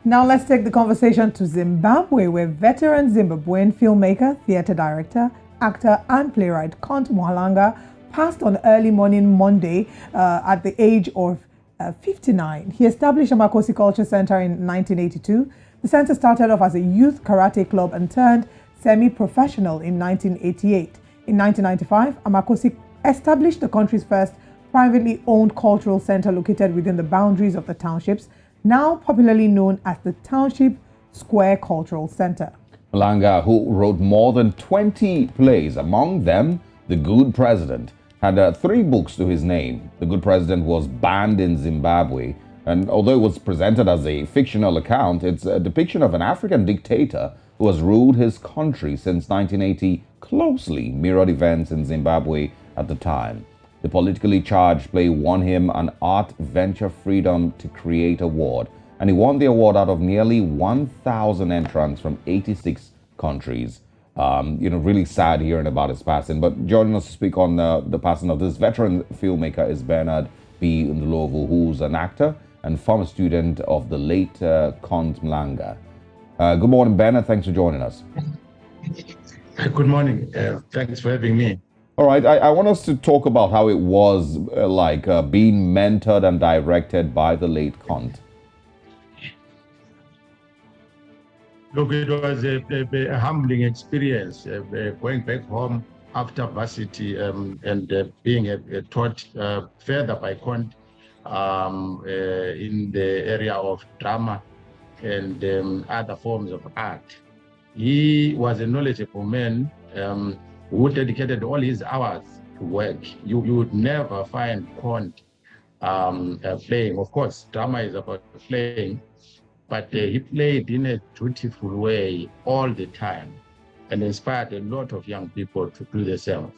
Now let's take the conversation to Zimbabwe, where veteran Zimbabwean filmmaker, theatre director, actor and playwright Conte Mhlanga passed on early morning Monday at the age of 59. He established Amakhosi Cultural Center in 1982. The center started off as a youth karate club and turned semi-professional in 1988. In 1995, Amakhosi established the country's first privately owned cultural center located within the boundaries of the townships, now popularly known as the Township Square Cultural Center. Mhlanga, who wrote more than 20 plays, among them The Good President, had 3 books to his name. The Good President was banned in Zimbabwe, and although it was presented as a fictional account, it's a depiction of an African dictator who has ruled his country since 1980, closely mirrored events in Zimbabwe at the time. The politically charged play won him an Art Venture Freedom to Create award, and he won the award out of nearly 1,000 entrants from 86 countries. Really sad hearing about his passing. But joining us to speak on the passing of this veteran filmmaker is Bernard B. Ndlovu, who's an actor and former student of the late Conte Mhlanga. Good morning, Bernard. Thanks for joining us. Good morning. Thanks for having me. All right. I want us to talk about how it was being mentored and directed by the late Conte. Look, it was a humbling experience going back home after varsity and being taught further by Conte in the area of drama and other forms of art. He was a knowledgeable man who dedicated all his hours to work. You would never find Conte playing. Of course, drama is about playing, but he played in a dutiful way all the time and inspired a lot of young people to do the same.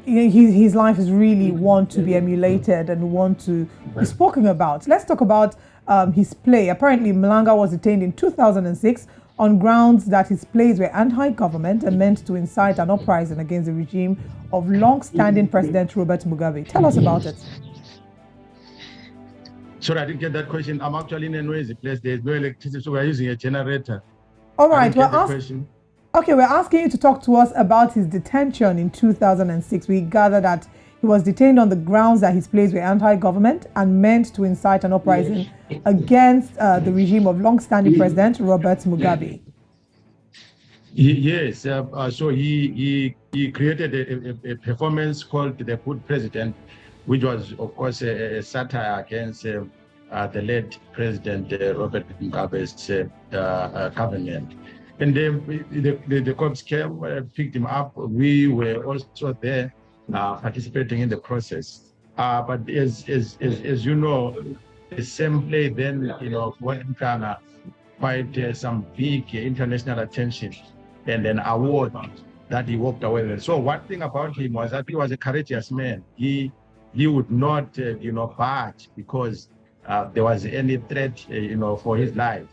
His life is really one to be emulated and one to be spoken about. Let's talk about his play. Apparently, Mhlanga was detained in 2006 on grounds that his plays were anti-government and meant to incite an uprising against the regime of long-standing President Robert Mugabe. Tell us about it. Sorry, I didn't get that question. I'm actually in a noisy place. There's no electricity, so we're using a generator. All right, we're asking you to talk to us about his detention in 2006. We gather that he was detained on the grounds that his plays were anti-government and meant to incite an uprising against the regime of long-standing President Robert Mugabe. Yes, so he created a performance called The Good President, which was, of course, a satire against the late President Robert Mugabe's government. And the cops came, picked him up. We were also there participating in the process. But as you know, the same play then, went quite some big international attention and an award that he walked away with. So one thing about him was that he was a courageous man. He would not, budge because there was any threat, for his life.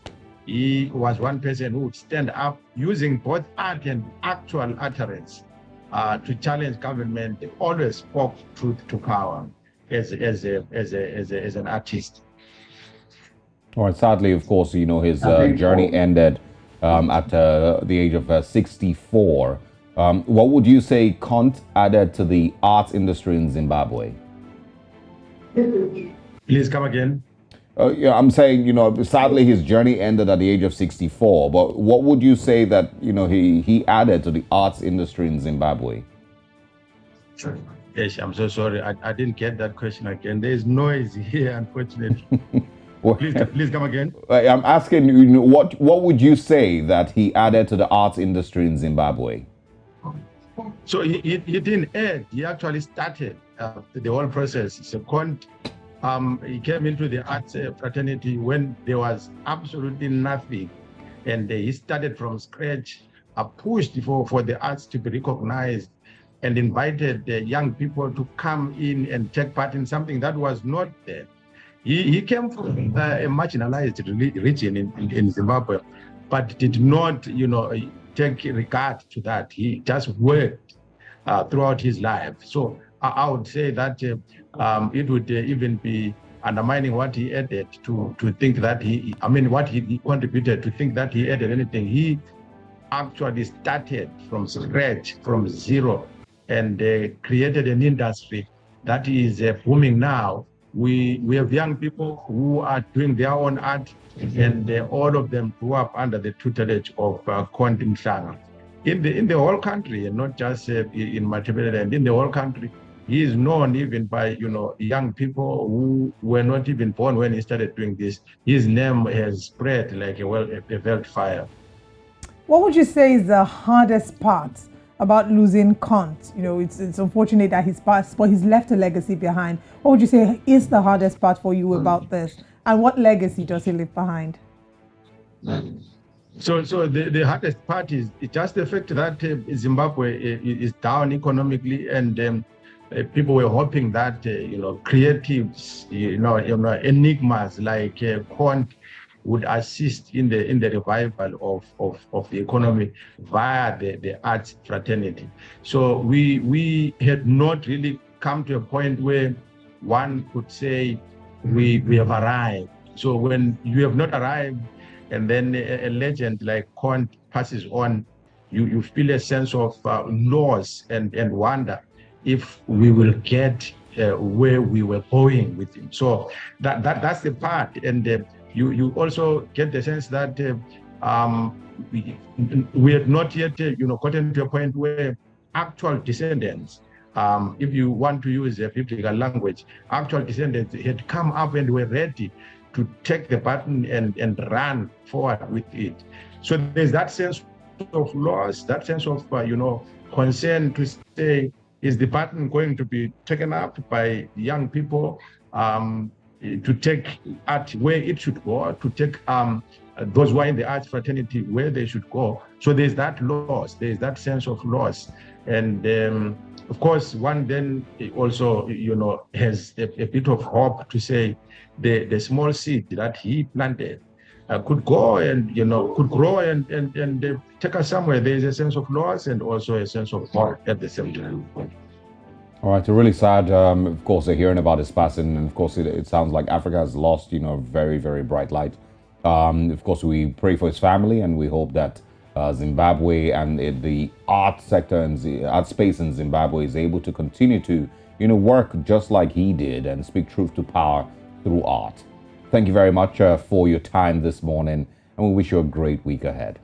He was one person who would stand up using both art and actual utterance to challenge government. He always spoke truth to power as an artist. All right. Sadly, of course, his journey ended at the age of 64. What would you say Conte added to the arts industry in Zimbabwe? Please come again. I'm saying, sadly, his journey ended at the age of 64. But what would you say that, he added to the arts industry in Zimbabwe? Sure. Yes, I'm so sorry. I didn't get that question again. There is noise here, unfortunately. Please come again. I'm asking, what would you say that he added to the arts industry in Zimbabwe? So he didn't add. He actually started the whole process. So Conte, he came into the arts fraternity when there was absolutely nothing, and he started from scratch, pushed for the arts to be recognized, and invited young people to come in and take part in something that was not there. He came from a marginalized region in Zimbabwe, but did not, take regard to that. He just worked throughout his life. So I would say that it would even be undermining what he added to think that what he contributed to think that he added anything. He actually started from scratch, from zero, and created an industry that is booming now. We have young people who are doing their own art, and all of them grew up under the tutelage of Conte Mhlanga. In the whole country, and not just in Matabeleland, in the whole country, he is known even by young people who were not even born when he started doing this. His name has spread like a wildfire. What would you say is the hardest part about losing Cont? It's unfortunate that he's passed, but he's left a legacy behind. What would you say is the hardest part for you about this? And what legacy does he leave behind? So the hardest part is just the fact that Zimbabwe is down economically, and people were hoping that creatives, enigmas like Cont would assist in the revival of the economy via the arts fraternity. So we had not really come to a point where one could say we have arrived. So when you have not arrived, and then a legend like Cont passes on, you feel a sense of loss and wonder if we will get where we were going with him. So that's the part, and you also get the sense that we have not yet gotten to a point where actual descendants, if you want to use a biblical language, actual descendants had come up and were ready to take the baton and run forward with it. So there's that sense of loss, that sense of concern to say, is the baton going to be taken up by young people to take art where it should go, to take those who are in the arts fraternity where they should go? So there's that loss, there's that sense of loss. And of course, one then also has a bit of hope to say the small seed that he planted could go and could grow and take us somewhere. There is a sense of loss and also a sense of hope at the same time. All right, so really sad, of course, hearing about his passing, and of course it sounds like Africa has lost a very, very bright light. Of course, we pray for his family, and we hope that Zimbabwe and the art sector and the art space in Zimbabwe is able to continue to work just like he did and speak truth to power through art. Thank you very much for your time this morning, and we wish you a great week ahead.